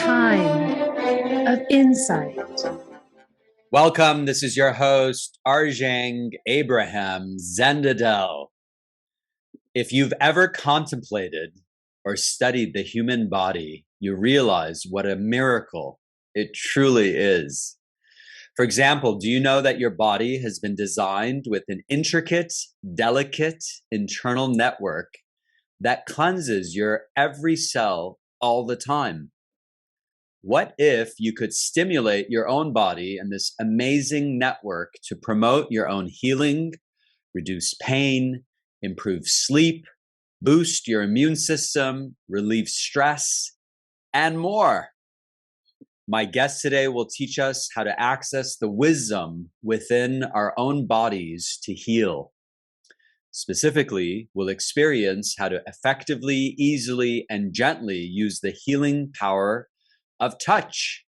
time of insight. Welcome. This is your host, Arjang Abraham Zendehdel. If you've ever contemplated or studied the human body, you realize what a miracle it truly is. For example, do you know that your body has been designed with an intricate, delicate internal network that cleanses your every cell all the time? What if you could stimulate your own body and this amazing network to promote your own healing, reduce pain, improve sleep, boost your immune system, relieve stress, and more? My guest today will teach us how to access the wisdom within our own bodies to heal. Specifically, we'll experience how to effectively, easily, and gently use the healing power of touch.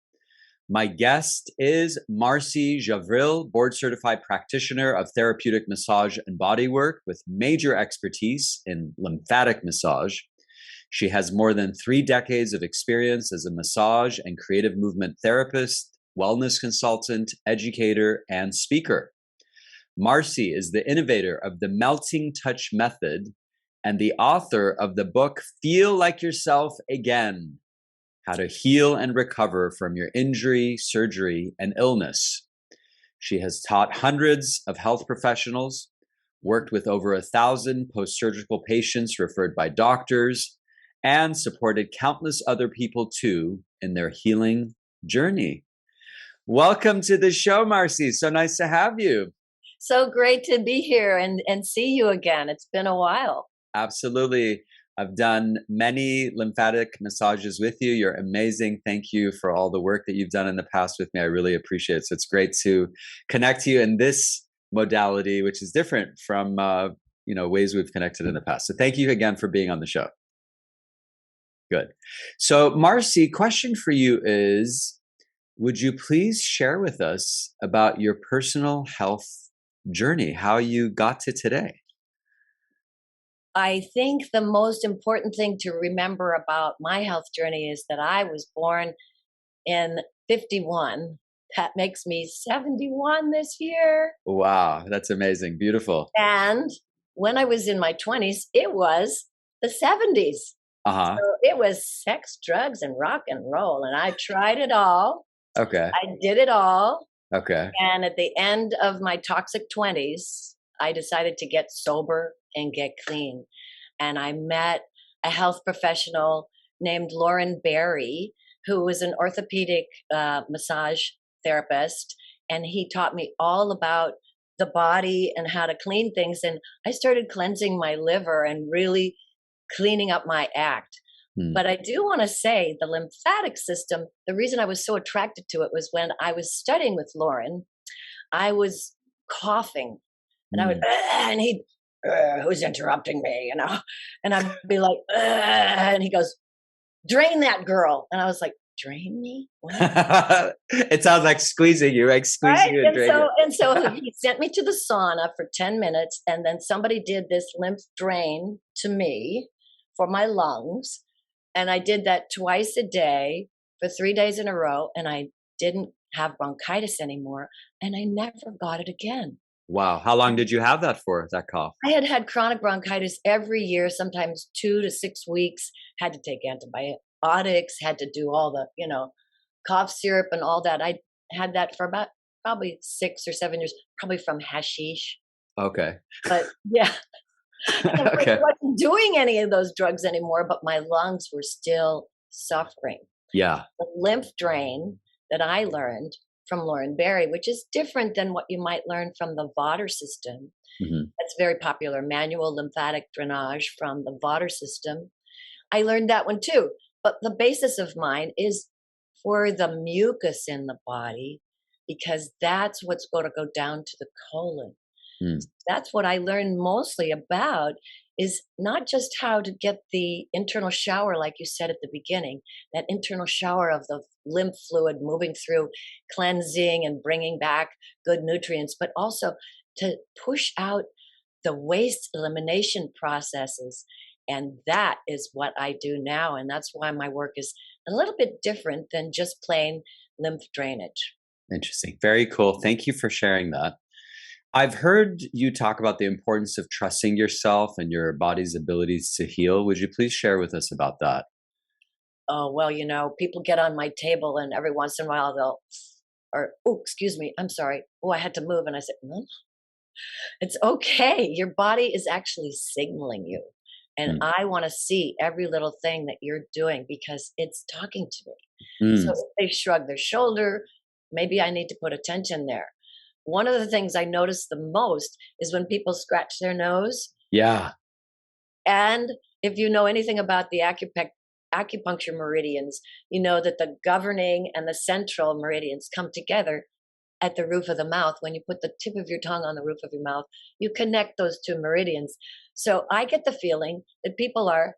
My guest is Marci Javril, board-certified practitioner of therapeutic massage and bodywork with major expertise in lymphatic massage. She has more than 3 decades of experience as a massage and creative movement therapist, wellness consultant, educator, and speaker. Marci is the innovator of the Melting Touch Method and the author of the book Feel Like Yourself Again: How to Heal and Recover from Your Injury, Surgery, and Illness. She has taught hundreds of health professionals, worked with over 1,000 post-surgical patients referred by doctors, and supported countless other people too in their healing journey. Welcome to the show, Marci. So nice to have you. So great to be here and see you again. It's been a while. Absolutely. I've done many lymphatic massages with you. You're amazing. Thank you for all the work that you've done in the past with me. I really appreciate it. So it's great to connect to you in this modality, which is different from ways we've connected in the past. So thank you again for being on the show. Good. So Marci, question for you is, would you please share with us about your personal health journey, how you got to today? I think the most important thing to remember about my health journey is that I was born in 51. That makes me 71 this year. Wow, that's amazing. Beautiful. And when I was in my 20s, it was the 70s. Uh-huh. So it was sex, drugs, and rock and roll. And I tried it all. Okay. I did it all. Okay. And at the end of my toxic 20s, I decided to get sober and get clean. And I met a health professional named Lauren Berry, who was an orthopedic massage therapist. And he taught me all about the body and how to clean things. And I started cleansing my liver and really cleaning up my act. But I do want to say the lymphatic system, the reason I was so attracted to it was when I was studying with Lauren, I was coughing and I would, and he'd, who's interrupting me, and I'd be like, and he goes, drain that girl. And I was like, drain me? What? It sounds like squeezing you, like squeezing you and draining you. And so he sent me to the sauna for 10 minutes and then somebody did this lymph drain to me for my lungs. And I did that twice a day for 3 days in a row. And I didn't have bronchitis anymore. And I never got it again. Wow. How long did you have that for, that cough? I had had chronic bronchitis every year, sometimes 2 to 6 weeks, had to take antibiotics, had to do all the, cough syrup and all that. I had that for about probably 6 or 7 years, probably from hashish. Okay. But yeah. Okay. I wasn't doing any of those drugs anymore, but my lungs were still suffering. Yeah. The lymph drain that I learned from Lauren Berry, which is different than what you might learn from the Vater system. That's very popular, manual lymphatic drainage from the Vater system. I learned that one too. But the basis of mine is for the mucus in the body, because that's what's going to go down to the colon. That's what I learned mostly about, is not just how to get the internal shower, like you said at the beginning, that internal shower of the lymph fluid moving through, cleansing and bringing back good nutrients, but also to push out the waste elimination processes. And that is what I do now. And that's why my work is a little bit different than just plain lymph drainage. Interesting. Very cool. Thank you for sharing that. I've heard you talk about the importance of trusting yourself and your body's abilities to heal. Would you please share with us about that? Oh, well, people get on my table and every once in a while oh, excuse me, I'm sorry. Oh, I had to move. And I said, no, it's okay. Your body is actually signaling you. And Mm. I want to see every little thing that you're doing because it's talking to me. So Mm. if they shrug their shoulder, maybe I need to put attention there. One of the things I notice the most is when people scratch their nose. Yeah. And if you know anything about the acupuncture meridians, you know that the governing and the central meridians come together at the roof of the mouth. When you put the tip of your tongue on the roof of your mouth, you connect those two meridians. So I get the feeling that people are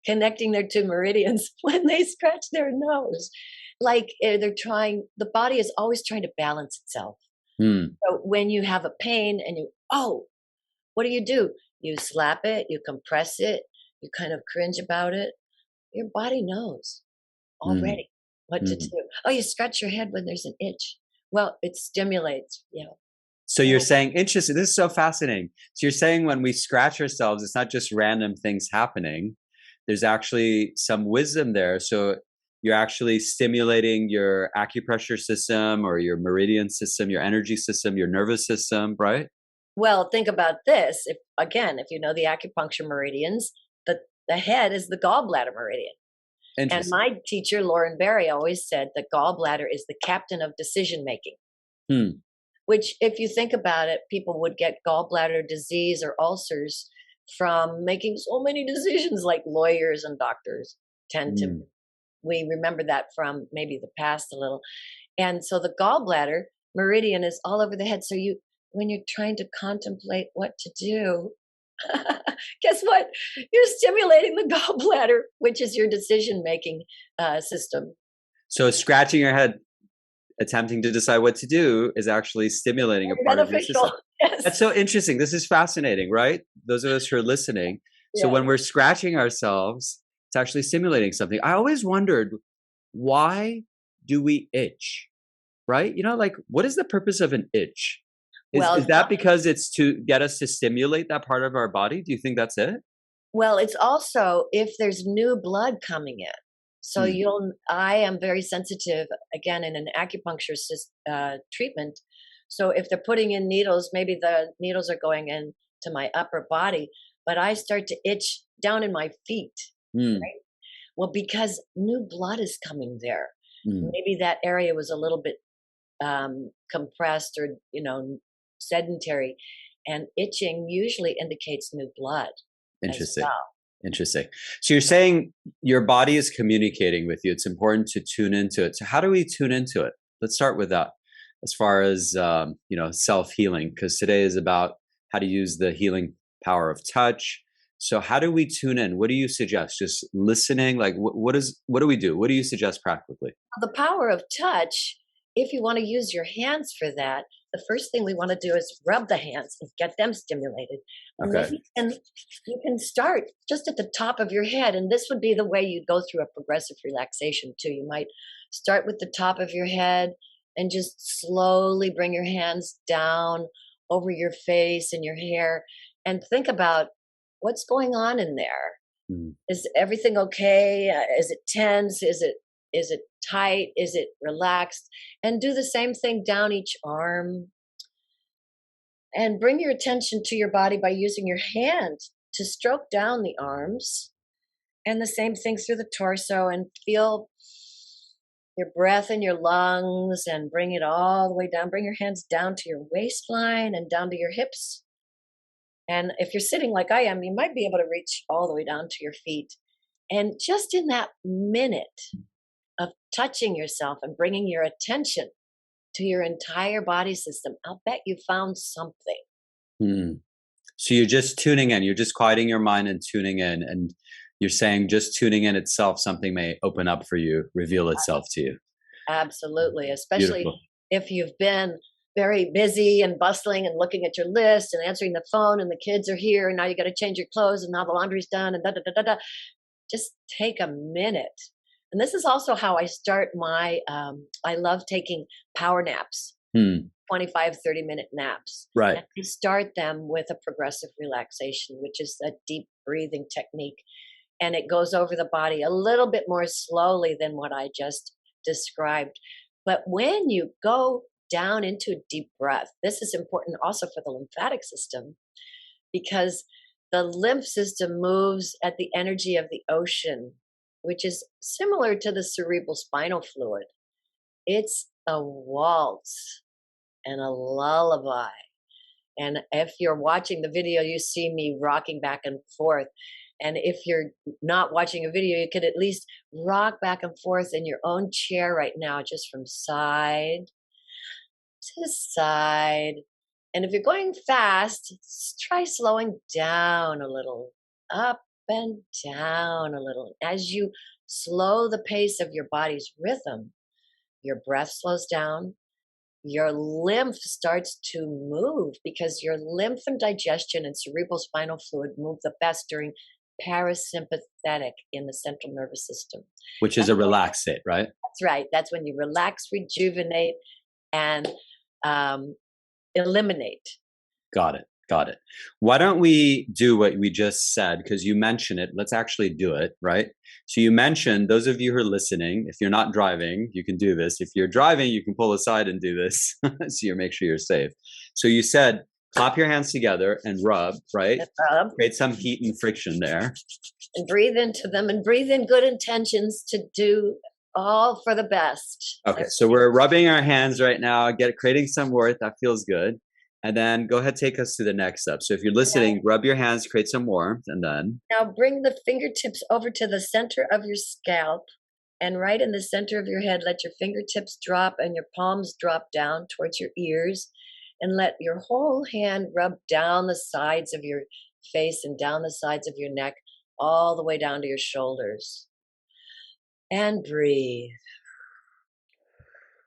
connecting their two meridians when they scratch their nose. Like the body is always trying to balance itself. Mm. So when you have a pain and what do? You slap it, you compress it, you kind of cringe about it. Your body knows Mm. already what to Mm. do. Oh, you scratch your head when there's an itch. Well, it stimulates, So you're saying, interesting. This is so fascinating. So you're saying when we scratch ourselves, it's not just random things happening. There's actually some wisdom there. So you're actually stimulating your acupressure system or your meridian system, your energy system, your nervous system, right? Well, think about this. If you know the acupuncture meridians, the head is the gallbladder meridian. And Interesting. my teacher, Lauren Berry, always said the gallbladder is the captain of decision making. Hmm. Which, if you think about it, people would get gallbladder disease or ulcers from making so many decisions, like lawyers and doctors tend to. Mm. We remember that from maybe the past a little. And so the gallbladder meridian is all over the head. So when you're trying to contemplate what to do, guess what? You're stimulating the gallbladder, which is your decision making system. So scratching your head, attempting to decide what to do, is actually stimulating a Very part of your system. beneficial. Yes. That's so interesting. This is fascinating, right? Those of us who are listening. So Yeah. when we're scratching ourselves, it's actually stimulating something. I always wondered, why do we itch? Right? Like, what is the purpose of an itch? Is Well, that because it's to get us to stimulate that part of our body? Do you think that's it? Well, it's also if there's new blood coming in. So Hmm. I am very sensitive again in an acupuncture treatment. So if they're putting in needles, maybe the needles are going into my upper body, but I start to itch down in my feet. Hmm. Right? Well, because new blood is coming there. Hmm. Maybe that area was a little bit compressed or sedentary, and itching usually indicates new blood as Interesting. well. Interesting. So you're saying your body is communicating with you. It's important to tune into it. So how do we tune into it? Let's start with that. As far as self-healing, because today is about how to use the healing power of touch. So how do we tune in? What do you suggest? Just listening? Like what do we do? What do you suggest practically? The power of touch, if you want to use your hands for that, the first thing we want to do is rub the hands and get them stimulated. And Okay. then you can start just at the top of your head. And this would be the way you'd go through a progressive relaxation too. You might start with the top of your head and just slowly bring your hands down over your face and your hair and think about what's going on in there. Mm. Is everything okay? Is it tense? Is it tight? Is it relaxed? And do the same thing down each arm. And bring your attention to your body by using your hand to stroke down the arms. And the same thing through the torso, and feel your breath in your lungs and bring it all the way down. Bring your hands down to your waistline and down to your hips. And if you're sitting like I am, you might be able to reach all the way down to your feet. And just in that minute of touching yourself and bringing your attention to your entire body system, I'll bet you found something. Hmm. So you're just tuning in. You're just quieting your mind and tuning in. And you're saying just tuning in itself, something may open up for you, reveal itself to you. Absolutely. Especially Beautiful. if you've been very busy and bustling and looking at your list and answering the phone and the kids are here and now you got to change your clothes and now the laundry's done and da da da da da. Just take a minute And this is also how I start my, I love taking power naps, Hmm. 25, 30-minute naps. Right. And I start them with a progressive relaxation, which is a deep breathing technique. And it goes over the body a little bit more slowly than what I just described. But when you go down into a deep breath, this is important also for the lymphatic system, because the lymph system moves at the energy of the ocean, which is similar to the cerebral spinal fluid. It's a waltz and a lullaby. And if you're watching the video, you see me rocking back and forth. And if you're not watching a video, you could at least rock back and forth in your own chair right now, just from side to side. And if you're going fast, try slowing down a little, up and down a little. As you slow the pace of your body's rhythm, your breath slows down, your lymph starts to move, because your lymph and digestion and cerebral spinal fluid move the best during parasympathetic in the central nervous system. Which is a relaxed state, right? That's right. That's when you relax, rejuvenate, and eliminate. Got it. Got it. Why don't we do what we just said? Because you mentioned it. Let's actually do it, right? So you mentioned, those of you who are listening, if you're not driving, you can do this. If you're driving, you can pull aside and do this. So you make sure you're safe. So you said, clap your hands together and rub, right? Rub. Create some heat and friction there. And breathe into them, and breathe in good intentions to do all for the best. Okay, so we're rubbing our hands right now, creating some warmth. That feels good. And then go ahead, take us to the next step. So if you're listening, rub your hands, create some warmth, and then. Now bring the fingertips over to the center of your scalp, and right in the center of your head, let your fingertips drop and your palms drop down towards your ears, and let your whole hand rub down the sides of your face and down the sides of your neck, all the way down to your shoulders. And breathe.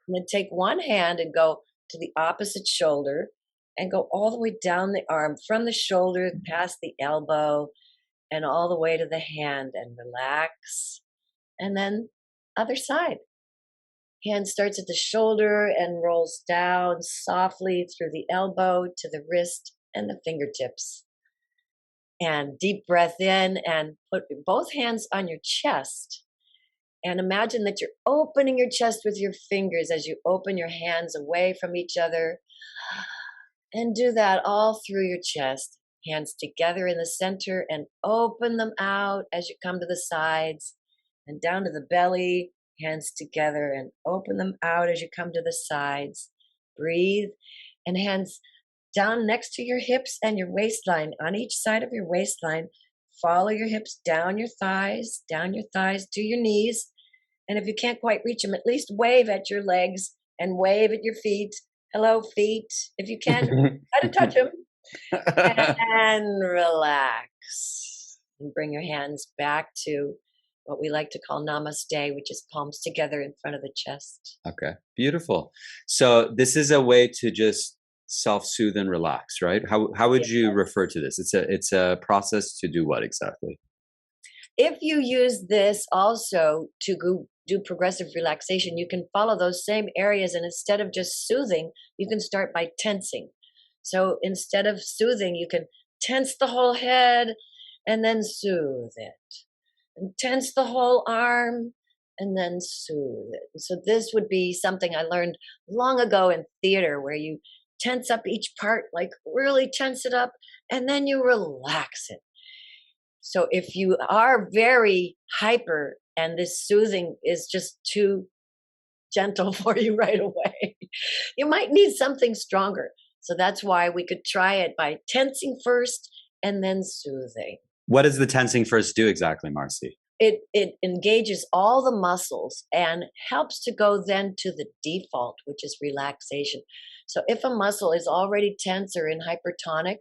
And then take one hand and go to the opposite shoulder, and go all the way down the arm, from the shoulder past the elbow and all the way to the hand, and relax. And then other side. Hand starts at the shoulder and rolls down softly through the elbow to the wrist and the fingertips. And deep breath in, and put both hands on your chest. And imagine that you're opening your chest with your fingers as you open your hands away from each other. And do that all through your chest. Hands together in the center, and open them out as you come to the sides and down to the belly. Hands together and open them out as you come to the sides. Breathe, and hands down next to your hips and your waistline, on each side of your waistline. Follow your hips down your thighs to your knees. And if you can't quite reach them, at least wave at your legs and wave at your feet. Hello, feet. If you can, try to touch them. And relax. And bring your hands back to what we like to call namaste, which is palms together in front of the chest. Okay, beautiful. So this is a way to just self-soothe and relax, right? How would you refer to this? It's a process to do what exactly? If you use this also to do progressive relaxation, you can follow those same areas, and instead of just soothing, you can start by tensing. So instead of soothing, you can tense the whole head and then soothe it. And tense the whole arm and then soothe it. So this would be something I learned long ago in theater, where you tense up each part, like really tense it up, and then you relax it. So if you are very hyper and this soothing is just too gentle for you right away, you might need something stronger. So that's why we could try it by tensing first and then soothing. What does the tensing first do exactly, Marci? It engages all the muscles and helps to go then to the default, which is relaxation. So if a muscle is already tense or in hypertonic,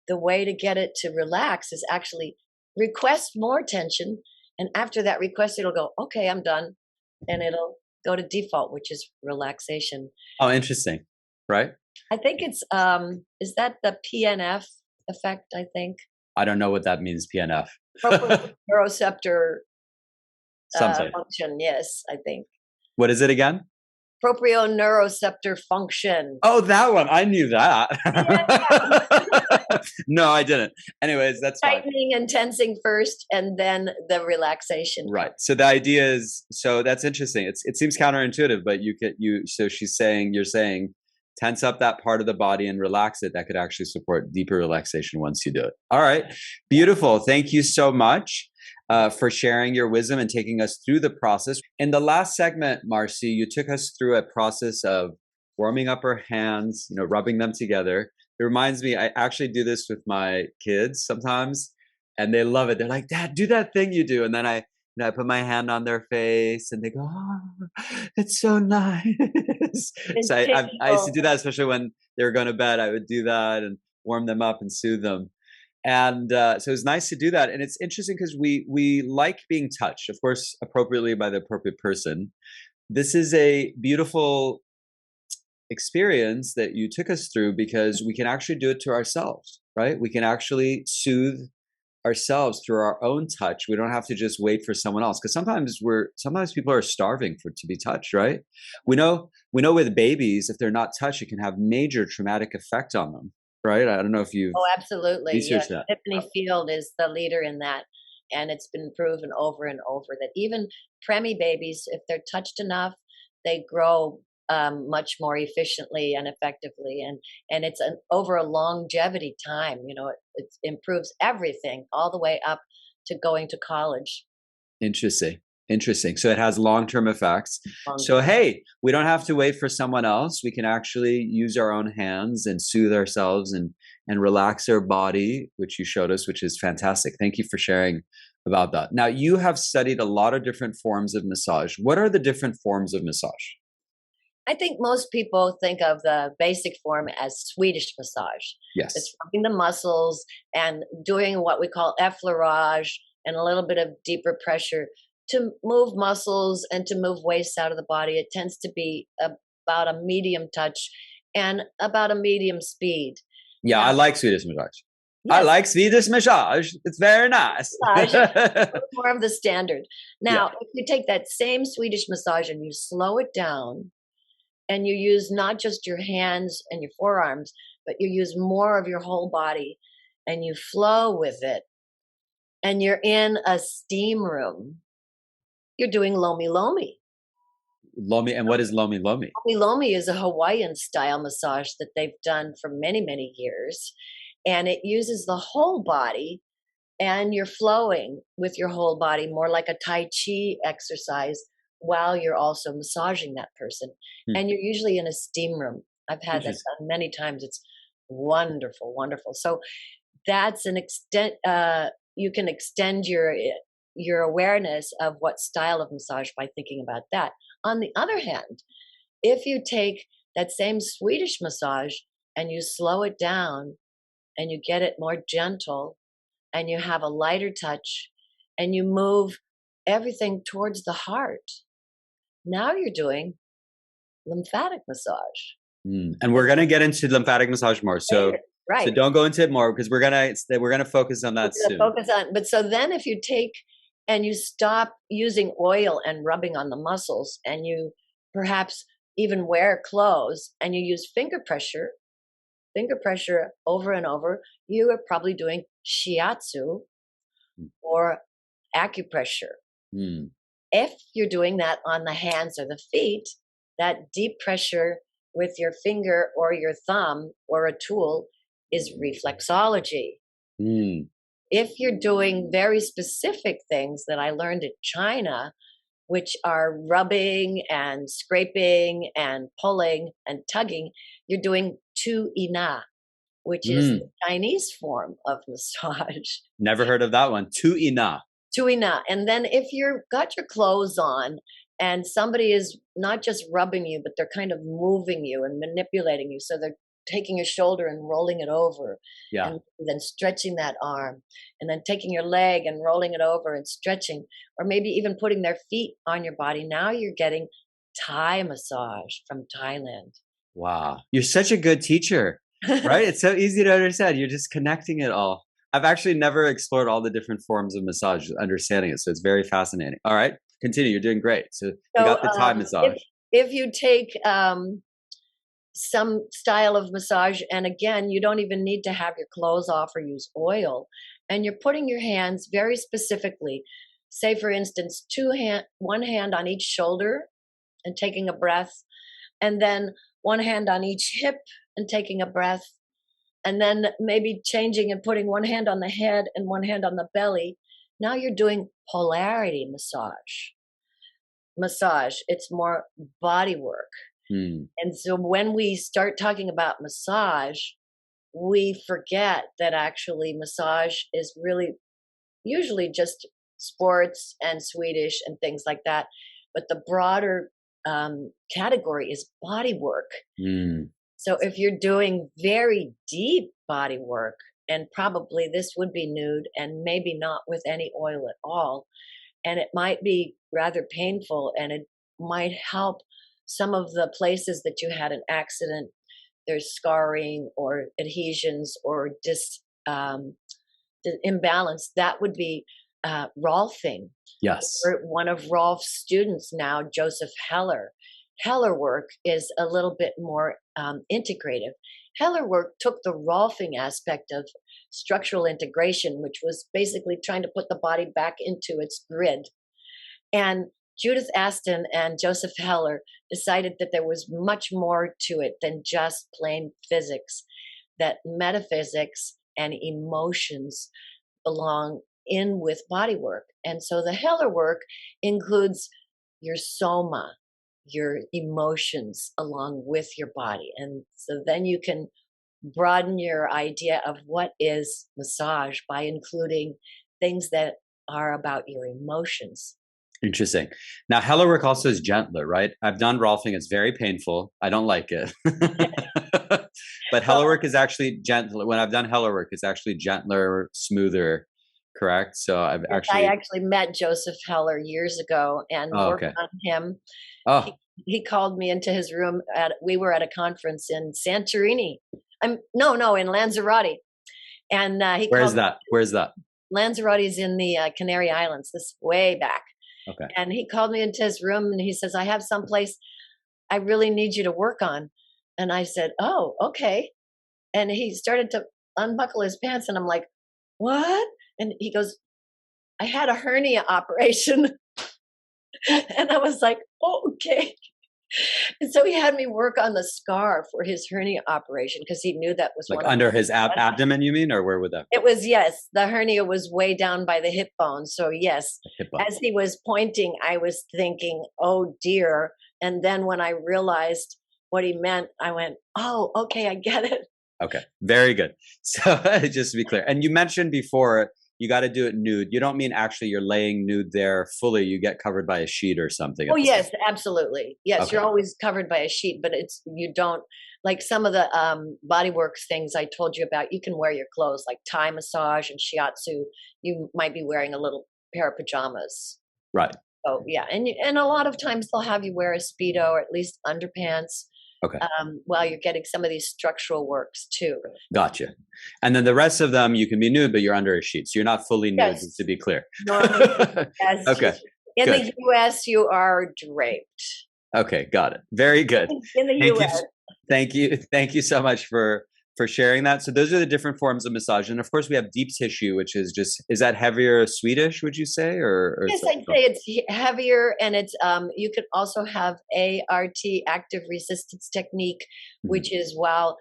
the way to get it to relax is actually request more tension. And after that request, it'll go, okay, I'm done. And it'll go to default, which is relaxation. Oh, interesting. Right? I think it's, is that the PNF effect, I think? I don't know what that means, PNF. Neuroreceptor. Something. function. Yes, I think. What is it again? Proprioneuroceptor function. Oh, that one. I knew that. Yeah. No, I didn't. Anyways, that's fine. Tightening and tensing first, and then the relaxation. Right. So the idea is, so that's interesting. It seems counterintuitive, but so you're saying tense up that part of the body and relax it. That could actually support deeper relaxation once you do it. All right. Beautiful. Thank you so much for sharing your wisdom and taking us through the process. In the last segment, Marci, you took us through a process of warming up our hands, rubbing them together. It reminds me, I actually do this with my kids sometimes, and they love it. They're like, "Dad, do that thing you do." And then I put my hand on their face and they go, "Oh, it's so nice." So I used to do that, especially when they were going to bed. I would do that and warm them up and soothe them. And so it's nice to do that. And it's interesting because we like being touched, of course, appropriately by the appropriate person. This is a beautiful experience that you took us through because we can actually do it to ourselves, right? We can actually soothe ourselves through our own touch. We don't have to just wait for someone else, because sometimes people are starving to be touched, right? We know with babies, if they're not touched, it can have major traumatic effect on them, right? I don't know if you've absolutely researched that. Tiffany Field is the leader in that, and it's been proven over and over that even preemie babies, if they're touched enough, they grow much more efficiently and effectively, and it's over a longevity time. It improves everything all the way up to going to college. Interesting. So it has long-term effects. So hey, we don't have to wait for someone else. We can actually use our own hands and soothe ourselves and relax our body, which you showed us, which is fantastic. Thank you for sharing about that. Now, you have studied a lot of different forms of massage. What are the different forms of massage? I think most people think of the basic form as Swedish massage. Yes. It's rubbing the muscles and doing what we call effleurage and a little bit of deeper pressure to move muscles and to move waste out of the body. It tends to be about a medium touch and about a medium speed. Yeah, I like Swedish massage. Yes. I like Swedish massage. It's very nice. More of the standard. Now, if you take that same Swedish massage and you slow it down, and you use not just your hands and your forearms, but you use more of your whole body, and you flow with it, and you're in a steam room, you're doing lomi lomi. Lomi, and what is lomi lomi? Lomi lomi is a Hawaiian style massage that they've done for many, many years. And it uses the whole body, and you're flowing with your whole body, more like a Tai Chi exercise, while you're also massaging that person. And you're usually in a steam room. I've had that done many times. It's wonderful, wonderful. So that's an extent, you can extend your awareness of what style of massage by thinking about that. On the other hand, if you take that same Swedish massage and you slow it down and you get it more gentle and you have a lighter touch and you move everything towards the heart, now you're doing lymphatic massage. And we're going to get into lymphatic massage more. So, so don't go into it more, because we're going to focus on that soon. But so then if you take and you stop using oil and rubbing on the muscles, and you perhaps even wear clothes and you use finger pressure over and over, you are probably doing shiatsu or acupressure. If you're doing that on the hands or the feet, that deep pressure with your finger or your thumb or a tool is reflexology. If you're doing very specific things that I learned in China, which are rubbing and scraping and pulling and tugging, you're doing tu ina, which is the Chinese form of massage. Never heard of that one. Tu ina. Tuina. And then if you've got your clothes on and somebody is not just rubbing you, but they're kind of moving you and manipulating you. So they're taking your shoulder and rolling it over, and then stretching that arm, and then taking your leg and rolling it over and stretching, or maybe even putting their feet on your body. Now you're getting Thai massage from Thailand. Wow. You're such a good teacher, right? It's so easy to understand. You're just connecting it all. I've actually never explored all the different forms of massage, understanding it. So it's very fascinating. All right. continue. You're doing great. So you So got the Thai massage. if you take some style of massage, and again, you don't even need to have your clothes off or use oil, and you're putting your hands very specifically. Say, for instance, one hand on each shoulder and taking a breath, and then one hand on each hip and taking a breath, and then maybe changing and putting one hand on the head and one hand on the belly. Now you're doing polarity massage. It's more body work. Mm. And so when we start talking about massage, we forget that actually massage is really usually just sports and Swedish and things like that. But the broader category is body work. Mm. So if you're doing very deep body work, and probably this would be nude and maybe not with any oil at all, and it might be rather painful, and it might help some of the places that you had an accident. There's scarring or adhesions or imbalance. That would be Rolfing. Yes. Or one of Rolf's students now, Joseph Heller. Heller work is a little bit more integrative. Heller work took the Rolfing aspect of structural integration, which was basically trying to put the body back into its grid. And Judith Aston and Joseph Heller decided that there was much more to it than just plain physics, that metaphysics and emotions belong in with body work. And so the Heller work includes your soma, your emotions along with your body. And so then you can broaden your idea of what is massage by including things that are about your emotions. Interesting. Now, Heller work also is gentler, right? I've done Rolfing. It's very painful. I don't like it. But Heller work is actually gentler. When I've done Heller work, it's actually gentler, smoother, correct? So I actually met Joseph Heller years ago and worked on him. Oh. He called me into his room. We were at a conference in Santorini. In Lanzarote. And Where's that? Lanzarote's in the Canary Islands, this way back. Okay. And he called me into his room and he says, I have some place I really need you to work on. And I said, oh, okay. And he started to unbuckle his pants and I'm like, what? And he goes, I had a hernia operation. And I was like, oh, okay. And so he had me work on the scar for his hernia operation because he knew that was like under his abdomen, you mean, or where would that? It was, yes. The hernia was way down by the hip bone. So yes, as he was pointing, I was thinking, oh dear. And then when I realized what he meant, I went, oh, okay, I get it. Okay, very good. So just to be clear, and you mentioned before, you got to do it nude. You don't mean actually you're laying nude there fully. You get covered by a sheet or something. Oh, yes, absolutely. Yes, okay. You're always covered by a sheet, but you don't, like some of the bodyworks things I told you about, you can wear your clothes, like Thai massage and shiatsu. You might be wearing a little pair of pajamas. Right. Oh, yeah. And a lot of times they'll have you wear a Speedo or at least underpants. Okay. While you're getting some of these structural works too. Gotcha. And then the rest of them, you can be nude, but you're under a sheet. So you're not fully nude, yes. Just to be clear. Yes. Okay. In the US, you are draped. Okay. Got it. Very good. In the US. Thank you. Thank you so much for sharing that. So those are the different forms of massage. And of course we have deep tissue, which is is that heavier Swedish, would you say? Or yes, I'd say it's heavier. And it's, you could also have ART, active resistance technique, which is while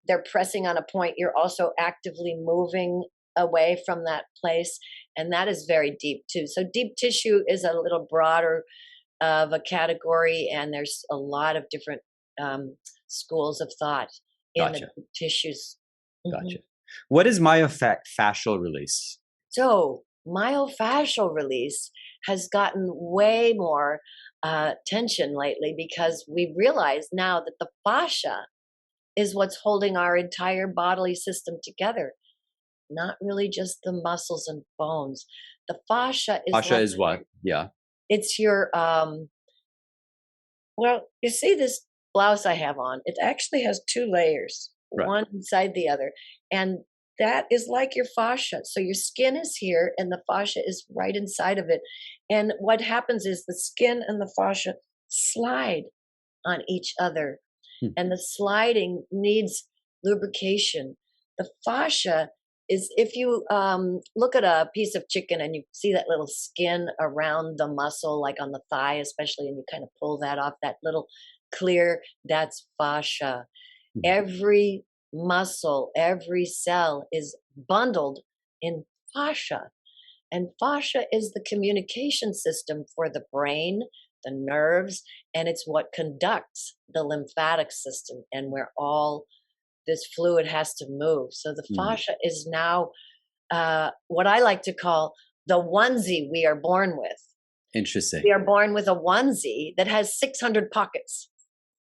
they're pressing on a point, you're also actively moving away from that place. And that is very deep too. So deep tissue is a little broader of a category. And there's a lot of different schools of thought. Gotcha. In the tissues. Gotcha. What is myofascial release? So myofascial release has gotten way more attention lately because we realize now that the fascia is what's holding our entire bodily system together, not really just the muscles and bones. The fascia is is what? Yeah. It's your well, you see this blouse I have on, it actually has two layers, right. One inside the other. And that is like your fascia. So your skin is here and the fascia is right inside of it. And what happens is the skin and the fascia slide on each other. Hmm. And the sliding needs lubrication. The fascia is, if you look at a piece of chicken and you see that little skin around the muscle, like on the thigh, especially, and you kind of pull that off, that little clear, that's fascia. Hmm. Every muscle, every cell is bundled in fascia. And fascia is the communication system for the brain, the nerves, and it's what conducts the lymphatic system and where all this fluid has to move. So the fascia is now what I like to call the onesie we are born with. Interesting. We are born with a onesie that has 600 pockets.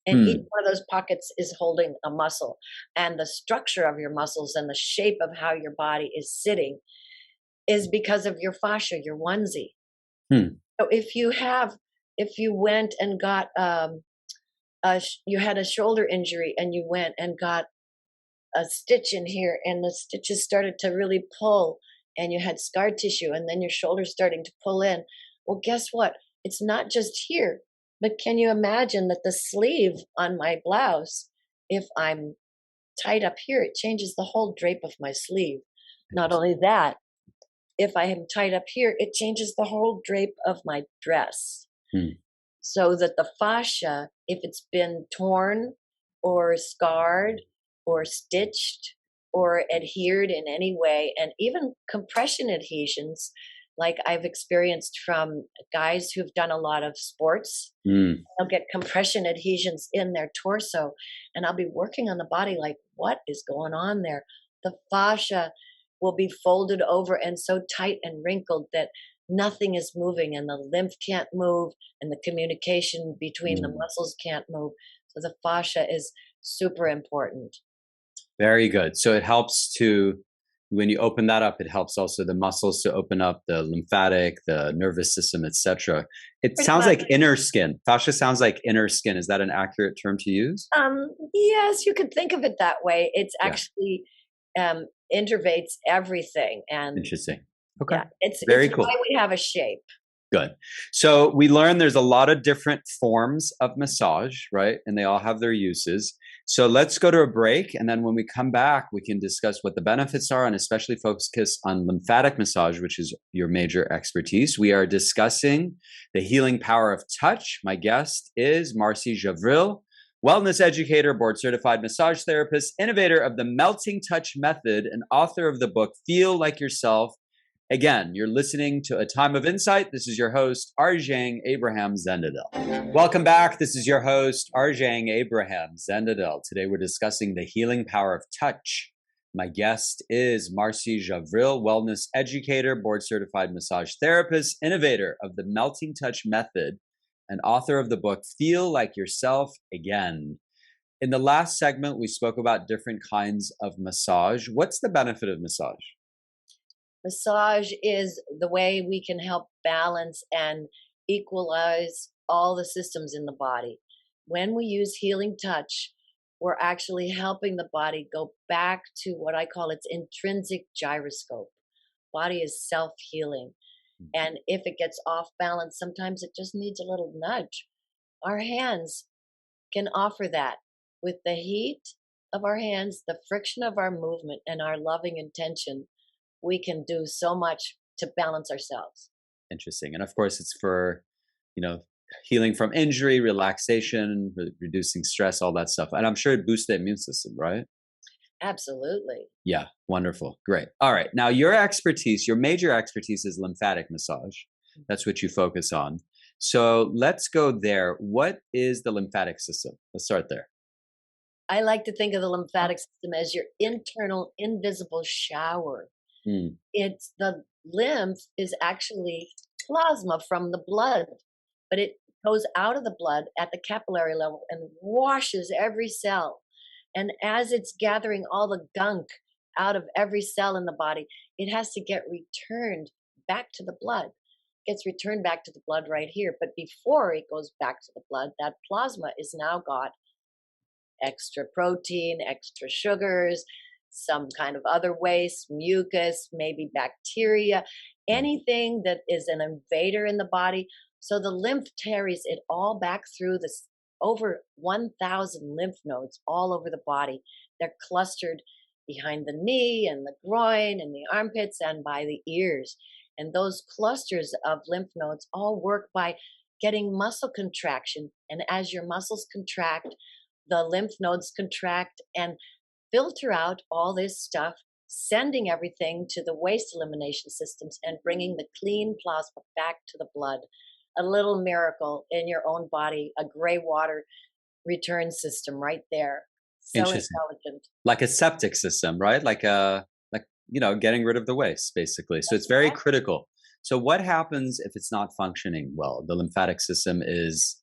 And each one of those pockets is holding a muscle. And the structure of your muscles and the shape of how your body is sitting is because of your fascia, your onesie. So if you went and got, you had a shoulder injury and you went and got a stitch in here and the stitches started to really pull and you had scar tissue and then your shoulder's starting to pull in. Well, guess what? It's not just here, but can you imagine that the sleeve on my blouse, if I'm tied up here, it changes the whole drape of my sleeve. Not only that, if I am tied up here, it changes the whole drape of my dress. So that the fascia, if it's been torn or scarred or stitched or adhered in any way, and even compression adhesions, like I've experienced from guys who've done a lot of sports, they'll get compression adhesions in their torso, and I'll be working on the body like, what is going on there? The fascia will be folded over and so tight and wrinkled that nothing is moving and the lymph can't move and the communication between the muscles can't move. So the fascia is super important. Very good. So it helps to, when you open that up, it helps also the muscles to open up, the lymphatic, the nervous system, etc. It sounds like inner skin. Fascia sounds like inner skin. Is that an accurate term to use? Yes, you could think of it that way. It's actually innervates everything. And interesting. Okay. Yeah, it's very cool. Why we have a shape. Good. So we learned there's a lot of different forms of massage, right? And they all have their uses. So let's go to a break. And then when we come back, we can discuss what the benefits are and especially focus on lymphatic massage, which is your major expertise. We are discussing the healing power of touch. My guest is Marci Javril, wellness educator, board certified massage therapist, innovator of the melting touch method, and author of the book, Feel Like Yourself. Again, you're listening to A Time of Insight. This is your host, Arjang Abraham Zendehdel. Welcome back. This is your host, Arjang Abraham Zendehdel. Today we're discussing the healing power of touch. My guest is Marci Javril, wellness educator, board certified massage therapist, innovator of the melting touch method, and author of the book, Feel Like Yourself Again. In the last segment, we spoke about different kinds of massage. What's the benefit of massage? Massage is the way we can help balance and equalize all the systems in the body. When we use healing touch, we're actually helping the body go back to what I call its intrinsic gyroscope. Body is self-healing. And if it gets off balance, sometimes it just needs a little nudge. Our hands can offer that. With the heat of our hands, the friction of our movement, and our loving intention, we can do so much to balance ourselves. Interesting. And of course, it's for, healing from injury, relaxation, reducing stress, all that stuff. And I'm sure it boosts the immune system, right? Absolutely. Yeah. Wonderful. Great. All right. Now, your expertise, your major expertise is lymphatic massage. That's what you focus on. So let's go there. What is the lymphatic system? Let's start there. I like to think of the lymphatic system as your internal invisible shower. It's the lymph is actually plasma from the blood, but it goes out of the blood at the capillary level and washes every cell. And as it's gathering all the gunk out of every cell in the body, it has to get returned back to the blood. It gets returned back to the blood right here. But before it goes back to the blood, that plasma is now got extra protein, extra sugars, some kind of other waste, mucus, maybe bacteria, Mm. anything that is an invader in the body. So the lymph carries it all back through this over 1,000 lymph nodes all over the body. They're clustered behind the knee and the groin and the armpits and by the ears. And those clusters of lymph nodes all work by getting muscle contraction. And as your muscles contract, the lymph nodes contract and filter out all this stuff, sending everything to the waste elimination systems and bringing the clean plasma back to the blood. A little miracle in your own body, a gray water return system right there. So Interesting. intelligent. Like a septic system, right? Like getting rid of the waste, basically. So it's very Exactly. critical. So what happens if it's not functioning well? The lymphatic system is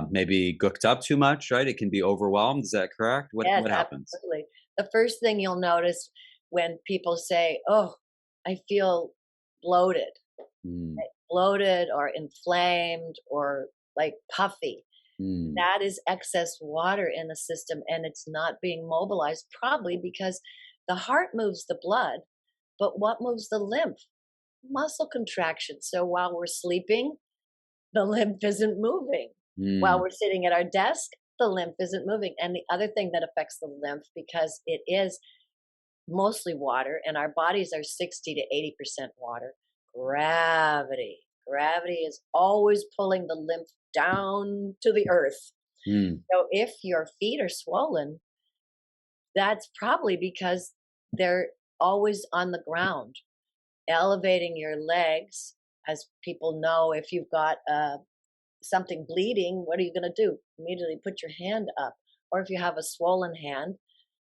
maybe gooked up too much, right? It can be overwhelmed. Is that correct? Yes, What happens? absolutely. The first thing you'll notice when people say, "Oh, I feel bloated," Mm, bloated or inflamed or like puffy, mm, that is excess water in the system and it's not being mobilized, probably because the heart moves the blood, but what moves the lymph? Muscle contraction. So while we're sleeping, the lymph isn't moving. While mm. we're sitting at our desk, the lymph isn't moving. And the other thing that affects the lymph, because it is mostly water and our bodies are 60 to 80% water, gravity. Gravity is always pulling the lymph down to the earth. Mm. So if your feet are swollen, that's probably because they're always on the ground. Elevating your legs, as people know, if you've got something bleeding, what are you going to do? Immediately put your hand up. Or if you have a swollen hand,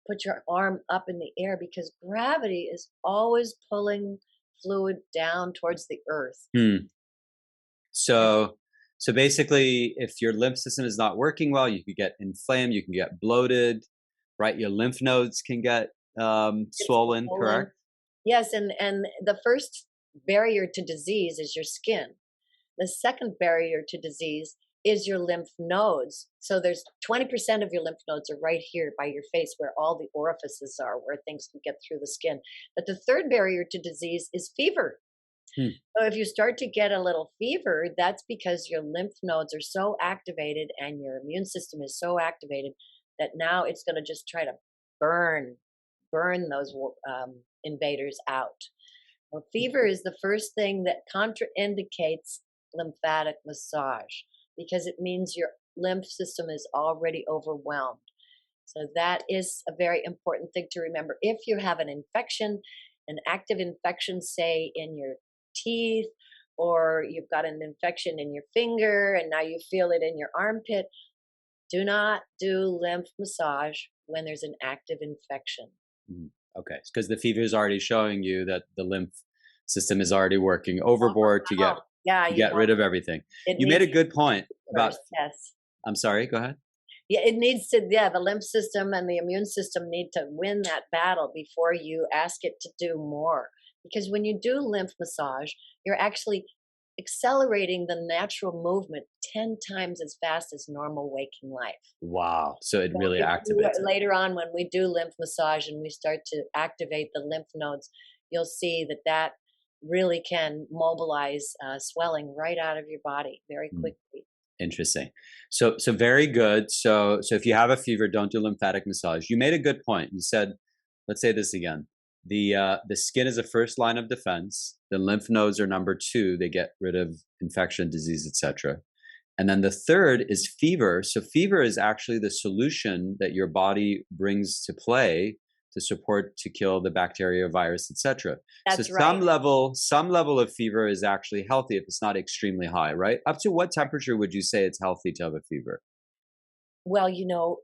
put your arm up in the air because gravity is always pulling fluid down towards the earth. Hmm. And So, so basically, if your lymph system is not working well, you could get inflamed, you can get bloated, right? Your lymph nodes can get it's swollen, swollen. correct? Yes, and the first barrier to disease is your skin. The second barrier to disease is your lymph nodes. So there's 20% of your lymph nodes are right here by your face where all the orifices are, where things can get through the skin. But the third barrier to disease is fever. Hmm. So if you start to get a little fever, that's because your lymph nodes are so activated and your immune system is so activated that now it's going to just try to burn, burn those invaders out. Well, fever is the first thing that contraindicates lymphatic massage because it means your lymph system is already overwhelmed. So that is a very important thing to remember. If you have an active infection, say in your teeth, or you've got an infection in your finger and now you feel it in your armpit, do not do lymph massage when there's an active infection. Mhm. Okay, because the fever is already showing you that the lymph system is already working overboard Oh, yeah, to you get want rid of everything. it You made needs a to good point be about. first. Yes. I'm sorry. Go ahead. Yeah, it needs to, yeah, the lymph system and the immune system need to win that battle before you ask it to do more. Because when you do lymph massage, you're actually accelerating the natural movement 10 times as fast as normal waking life. Wow. So it So really if you, activates it. later on, when we do lymph massage and we start to activate the lymph nodes, you'll see that that really can mobilize swelling right out of your body very Mm. quickly. Interesting. So very good. So if you have a fever, don't do lymphatic massage. You made a good point. You said, let's say this again. The skin is the first line of defense. The lymph nodes are number two. They get rid of infection, disease, etc. And then the third is fever. So fever is actually the solution that your body brings to play to support to kill the bacteria, virus, etc. So That's right. some level of fever is actually healthy if it's not extremely high, right? Up to what temperature would you say it's healthy to have a fever? Well,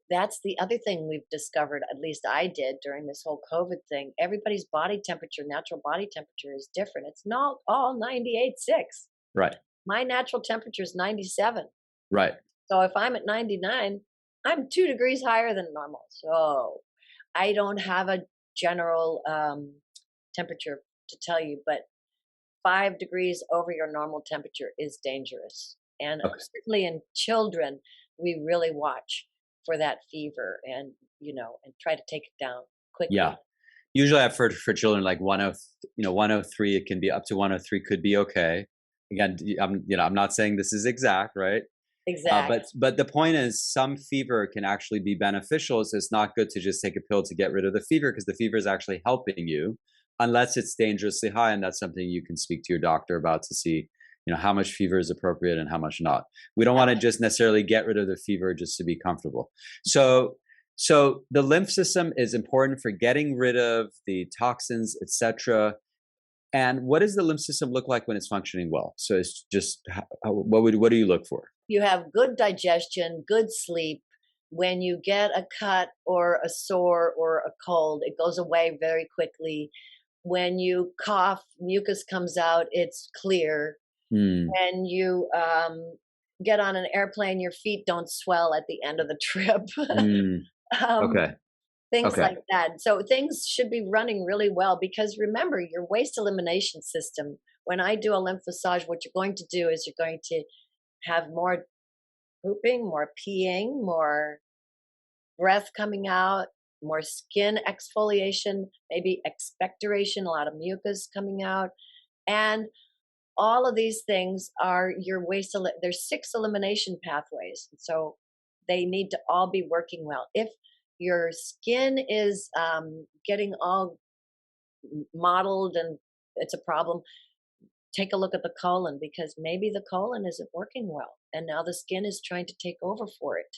that's the other thing we've discovered, at least I did during this whole COVID thing. Everybody's body temperature, natural body temperature is different. It's not all 98.6. Right. My natural temperature is 97. Right. So if I'm at 99, I'm 2 degrees higher than normal. So I don't have a general temperature to tell you, but 5 degrees over your normal temperature is dangerous. And Okay. certainly in children, we really watch for that fever and, and try to take it down Yeah. quickly. Usually I've heard for children like 103, it can be up to 103 could be okay. Again, I'm not saying this is exact, right? Exactly. But the point is, some fever can actually be beneficial. So it's not good to just take a pill to get rid of the fever, because the fever is actually helping you, unless it's dangerously high, and that's something you can speak to your doctor about to see, how much fever is appropriate and how much not. We don't want to just necessarily get rid of the fever just to be comfortable. So the lymph system is important for getting rid of the toxins, etc. And what does the lymph system look like when it's functioning well? So it's just what do you look for? You have good digestion, good sleep. When you get a cut or a sore or a cold, it goes away very quickly. When you cough, mucus comes out, it's clear. Mm, When you get on an airplane, your feet don't swell at the end of the trip. mm, um, okay. things Okay. like that. So things should be running really well, because remember, your waste elimination system, when I do a lymph massage, what you're going to do is you're going to have more pooping, more peeing, more breath coming out, more skin exfoliation, maybe expectoration, a lot of mucus coming out. And all of these things are your there's 6 elimination pathways. So they need to all be working well. If your skin is getting all mottled and it's a problem, take a look at the colon, because maybe the colon isn't working well. And now the skin is trying to take over for it.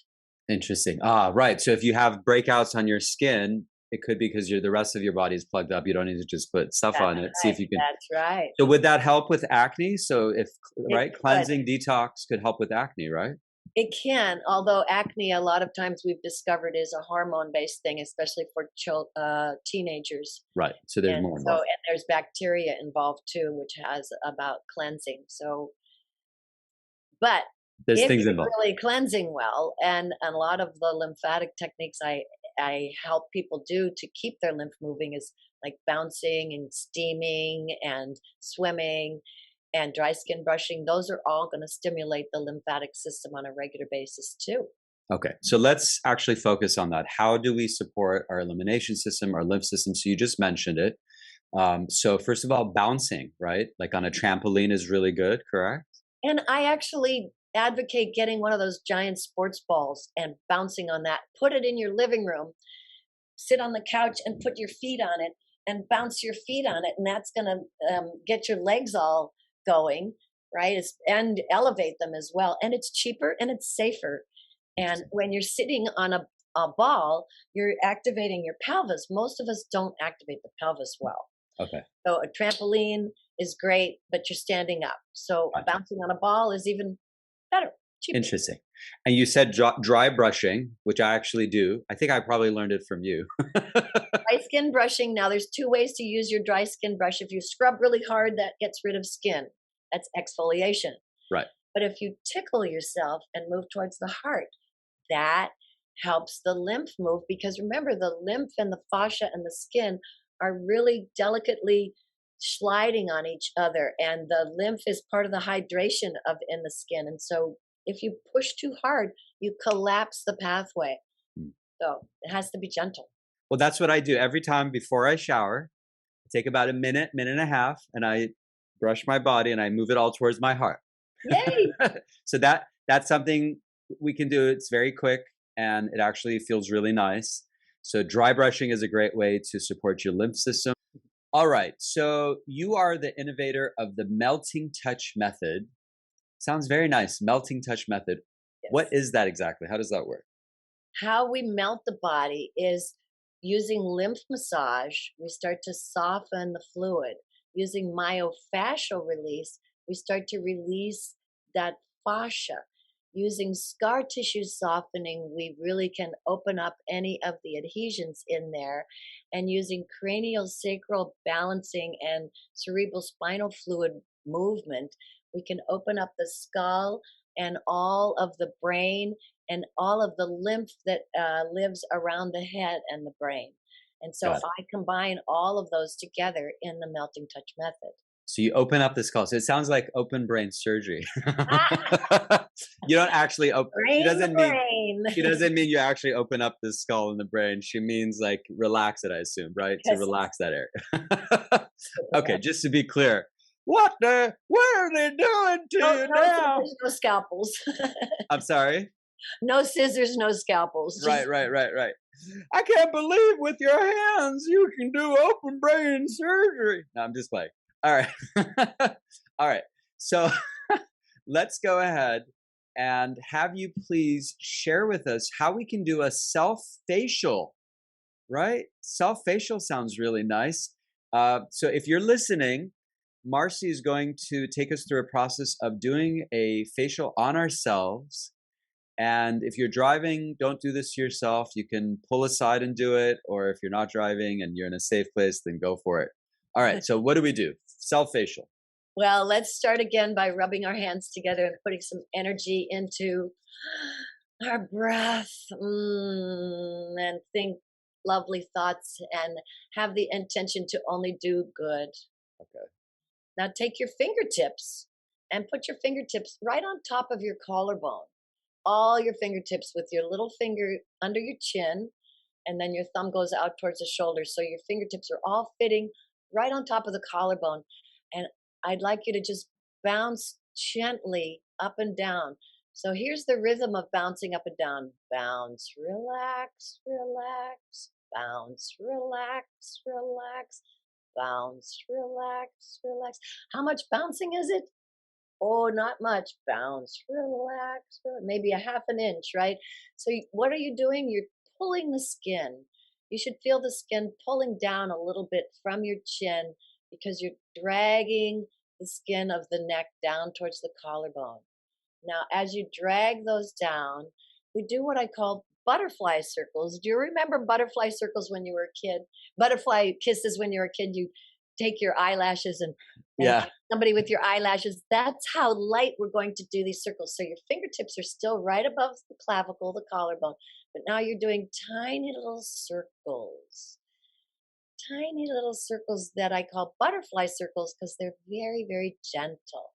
Interesting. Right. So if you have breakouts on your skin, it could be because the rest of your body is plugged up. You don't need to just put stuff That's on it. See right. if you can. That's right. So would that help with acne? So if It right, could. cleansing detox could help with acne, right? It can, although acne, a lot of times we've discovered, is a hormone-based thing, especially for teenagers. Right. So there's And more so, involved. and there's bacteria involved too, which has about cleansing. So, but There's if things you're involved. really cleansing well, and a lot of the lymphatic techniques I help people do to keep their lymph moving is like bouncing and steaming and swimming and dry skin brushing. Those are all going to stimulate the lymphatic system on a regular basis too. Okay. So let's actually focus on that. How do we support our elimination system, our lymph system? So you just mentioned it. So first of all, bouncing, right? Like on a trampoline is really good, correct? And I actually advocate getting one of those giant sports balls and bouncing on that. Put it in your living room, sit on the couch and put your feet on it and bounce your feet on it. And that's going to get your legs all going, right? And elevate them as well. And it's cheaper and it's safer. And Interesting. when you're sitting on a ball, you're activating your pelvis. Most of us don't activate the pelvis well. Okay. So a trampoline is great, but you're standing up. So Gotcha. bouncing on a ball is even better, cheaper. Interesting. And you said dry brushing, which I actually do. I think I probably learned it from you. Dry skin brushing. Now, there's 2 ways to use your dry skin brush. If you scrub really hard, that gets rid of skin. That's exfoliation. Right. But if you tickle yourself and move towards the heart, that helps the lymph move, because remember, the lymph and the fascia and the skin are really delicately sliding on each other, and the lymph is part of the hydration of in the skin. And so if you push too hard, you collapse the pathway. Hmm. So it has to be gentle. Well, that's what I do every time before I shower. I take about a minute, minute and a half, and I brush my body and I move it all towards my heart. Yay! So that's something we can do. It's very quick and it actually feels really nice. So dry brushing is a great way to support your lymph system. All right. So you are the innovator of the melting touch method. Sounds very nice. Melting touch method. What Yes. is that exactly? How does that work? How we melt the body is using lymph massage. We start to soften the fluid. Using myofascial release, we start to release that fascia. Using scar tissue softening, we really can open up any of the adhesions in there. And using cranial sacral balancing and cerebral spinal fluid movement, we can open up the skull and all of the brain and all of the lymph that lives around the head and the brain. And so Got it. I combine all of those together in the melting touch method. So you open up the skull. So it sounds like open brain surgery. Ah, You don't actually open. She brain the doesn't mean brain. she doesn't mean you actually open up the skull and the brain. She means like relax it, I assume, right? To Yes, relax that area. Okay, just to be clear. What are they doing to no, you no now? scissors, no scalpels. I'm sorry. No scissors, no scalpels. Right, right, right, right. I can't believe with your hands you can do open brain surgery. No, I'm just playing. All right. All right. So let's go ahead and have you please share with us how we can do a self facial, right? Self facial sounds really nice. So if you're listening, Marci is going to take us through a process of doing a facial on ourselves. And if you're driving, don't do this to yourself. You can pull aside and do it. Or if you're not driving and you're in a safe place, then go for it. All right. So what do we do? Self facial. Well, let's start again by rubbing our hands together and putting some energy into our breath, and think lovely thoughts and have the intention to only do good. Okay. Now take your fingertips and put your fingertips right on top of your collarbone. All your fingertips with your little finger under your chin, and then your thumb goes out towards the shoulder. So your fingertips are all fitting right on top of the collarbone. And I'd like you to just bounce gently up and down. So here's the rhythm of bouncing up and down. Bounce, relax, relax, bounce, relax, relax, bounce, relax, relax. How much bouncing is it? Oh, not much. Bounce, relax, maybe a half an inch, right? So, what are you doing? You're pulling the skin. You should feel the skin pulling down a little bit from your chin because you're dragging the skin of the neck down towards the collarbone. Now, as you drag those down, we do what I call butterfly circles. Do you remember butterfly circles when you were a kid? Butterfly kisses when you were a kid. You take your eyelashes and Yeah. kiss somebody with your eyelashes. That's how light we're going to do these circles. So your fingertips are still right above the clavicle, the collarbone, but now you're doing tiny little circles. Tiny little circles that I call butterfly circles because they're very, very gentle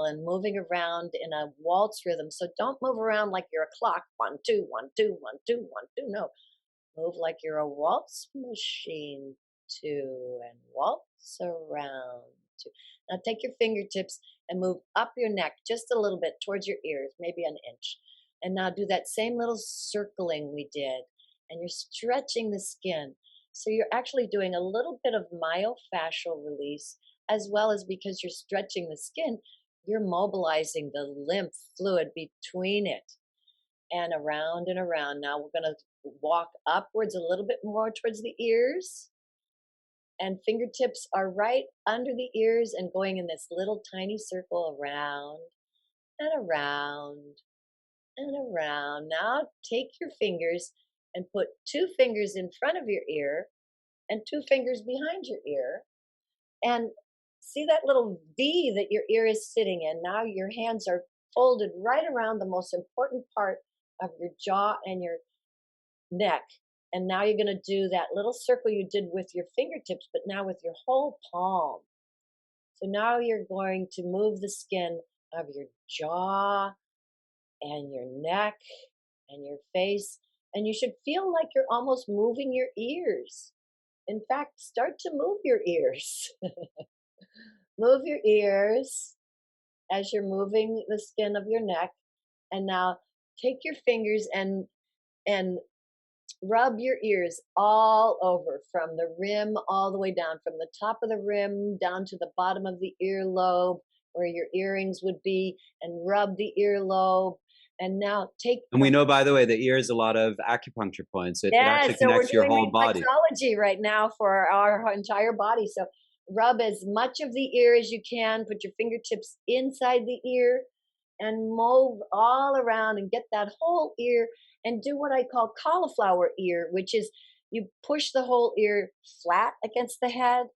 and moving around in a waltz rhythm. So don't move around like you're a clock. 1, 2, 1, 2, 1, 2, 1, 2. No, move like you're a waltz machine. 2 and waltz around. 2. Now take your fingertips and move up your neck just a little bit towards your ears, maybe an inch. And now do that same little circling we did. And you're stretching the skin. So you're actually doing a little bit of myofascial release as well as because you're stretching the skin, you're mobilizing the lymph fluid between it and around and around. Now we're going to walk upwards a little bit more towards the ears. And fingertips are right under the ears and going in this little tiny circle around and around and around. Now take your fingers and put 2 fingers in front of your ear and 2 fingers behind your ear. And see that little V that your ear is sitting in? Now your hands are folded right around the most important part of your jaw and your neck. And now you're going to do that little circle you did with your fingertips, but now with your whole palm. So now you're going to move the skin of your jaw and your neck and your face. And you should feel like you're almost moving your ears. In fact, start to move your ears. Move your ears as you're moving the skin of your neck. And now take your fingers and rub your ears all over from the rim all the way down, from the top of the rim down to the bottom of the earlobe where your earrings would be, and rub the earlobe. And now take. And we know, by the way, the ear is a lot of acupuncture points. It Yeah, actually so we're connects your doing whole body. reflexology right now for our entire body. So rub as much of the ear as you can. Put your fingertips inside the ear and move all around and get that whole ear and do what I call cauliflower ear, which is you push the whole ear flat against the head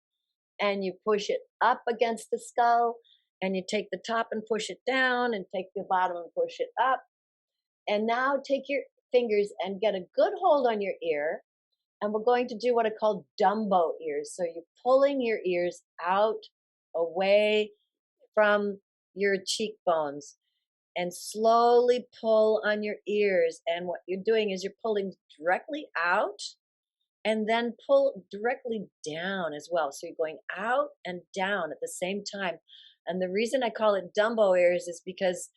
and you push it up against the skull and you take the top and push it down and take the bottom and push it up. And now take your fingers and get a good hold on your ear And we're going to do what I call Dumbo ears. So you're pulling your ears out away from your cheekbones and slowly pull on your ears. And what you're doing is you're pulling directly out and then pull directly down as well. So you're going out and down at the same time. And the reason I call it Dumbo ears is because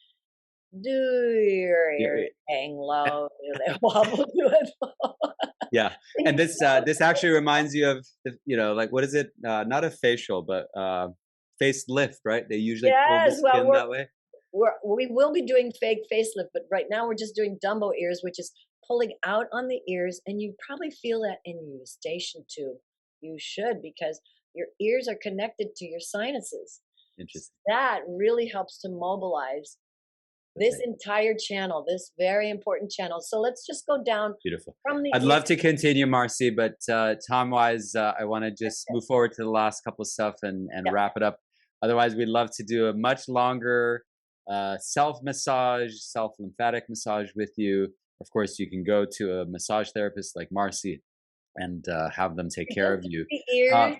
do your ears hang low? Do they wobble? Do it fall? Yeah, and this actually reminds you of like what is it? Not a facial, but face lift, right? They usually pull the Yes, skin that way. we will be doing fake facelift, but right now we're just doing Dumbo ears, which is pulling out on the ears, and you probably feel that in your eustachian tube. You should, because your ears are connected to your sinuses. Interesting. That really helps to mobilize this entire channel, this very important channel. So let's just go down. Beautiful. From the I'd love to continue, Marci, but time-wise, I want to just move forward to the last couple of stuff and wrap it up. Otherwise, we'd love to do a much longer self-massage, self-lymphatic massage with you. Of course, you can go to a massage therapist like Marci and have them take care of you. The ears,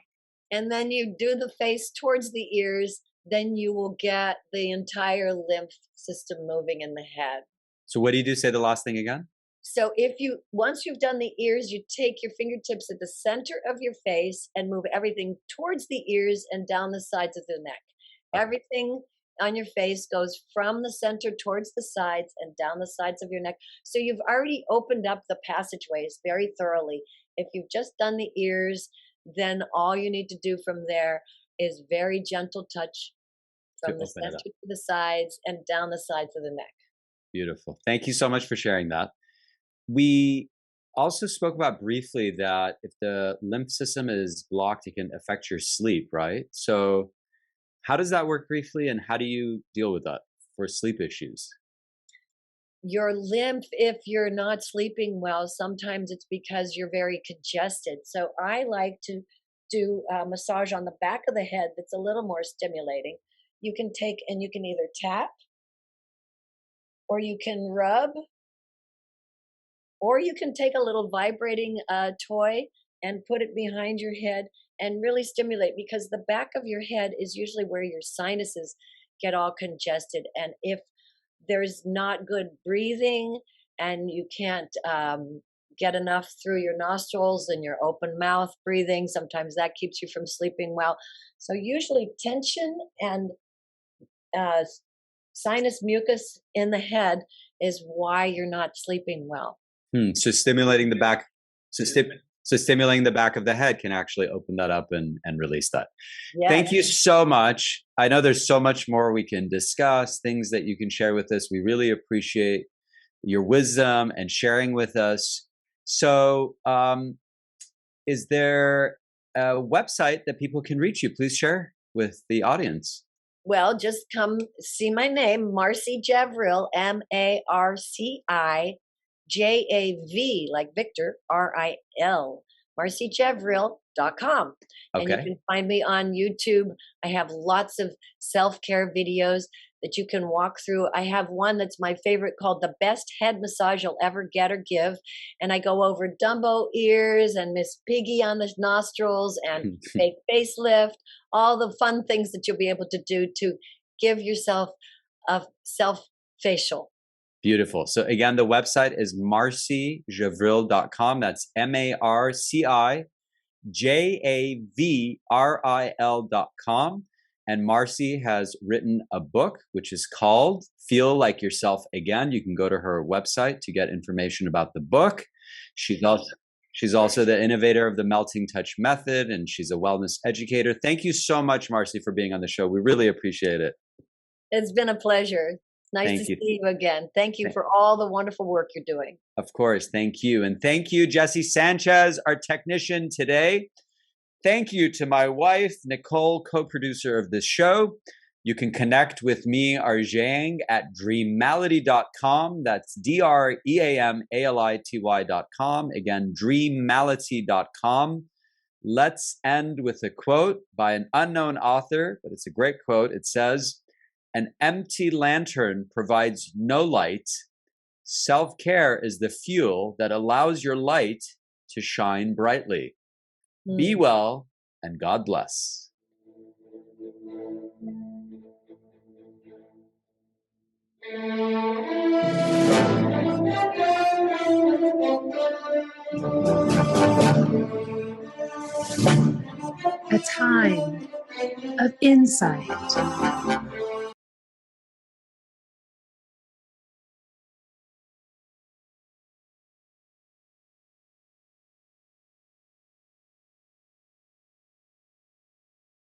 and then you do the face towards the ears. Then you will get the entire lymph system moving in the head. So what do you do? Say the last thing again. So once you've done the ears, you take your fingertips at the center of your face and move everything towards the ears and down the sides of the neck. Everything on your face goes from the center towards the sides and down the sides of your neck. So you've already opened up the passageways very thoroughly. If you've just done the ears, then all you need to do from there is very gentle touch from the center to the sides and down the sides of the neck. Beautiful. Thank you so much for sharing that. We also spoke about briefly that if the lymph system is blocked, it can affect your sleep, right? So how does that work briefly, and how do you deal with that for sleep issues? Your lymph, if you're not sleeping well, sometimes it's because you're very congested. So I like to do a massage on the back of the head that's a little more stimulating. You can take and you can either tap, or you can rub, or you can take a little vibrating toy and put it behind your head and really stimulate, because the back of your head is usually where your sinuses get all congested. And if there's not good breathing and you can't get enough through your nostrils and your open mouth breathing, sometimes that keeps you from sleeping well. So usually tension and sinus mucus in the head is why you're not sleeping well. So stimulating the back, so stimulating the back of the head can actually open that up and release that. Yes. Thank you so much. I know there's so much more we can discuss, things that you can share with us. We really appreciate your wisdom and sharing with us. So is there a website that people can reach you? Please share with the audience. Well, just come see my name, Marci Javril, MarciJav, like Victor, RIL, MarciJavril.com. And you can find me on YouTube. I have lots of self-care videos that you can walk through. I have one that's my favorite called The Best Head Massage You'll Ever Get or Give. And I go over Dumbo ears and Miss Piggy on the nostrils and fake facelift, all the fun things that you'll be able to do to give yourself a self-facial. Beautiful. So again, the website is marcijavril.com. That's MarciJavril.com. And Marci has written a book, which is called Feel Like Yourself Again. You can go to her website to get information about the book. She's also the innovator of the Melting Touch Method, and she's a wellness educator. Thank you so much, Marci, for being on the show. We really appreciate it. It's been a pleasure. Nice to see you again. Thank you for all the wonderful work you're doing. Of course. Thank you. And thank you, Jesse Sanchez, our technician today. Thank you to my wife, Nicole, co-producer of this show. You can connect with me, Arjang, at dreammality.com. That's DREAMALITY.com. Again, dreammality.com. Let's end with a quote by an unknown author, but it's a great quote. It says, "An empty lantern provides no light. Self-care is the fuel that allows your light to shine brightly. Be Mm. well, and God bless. A time of insight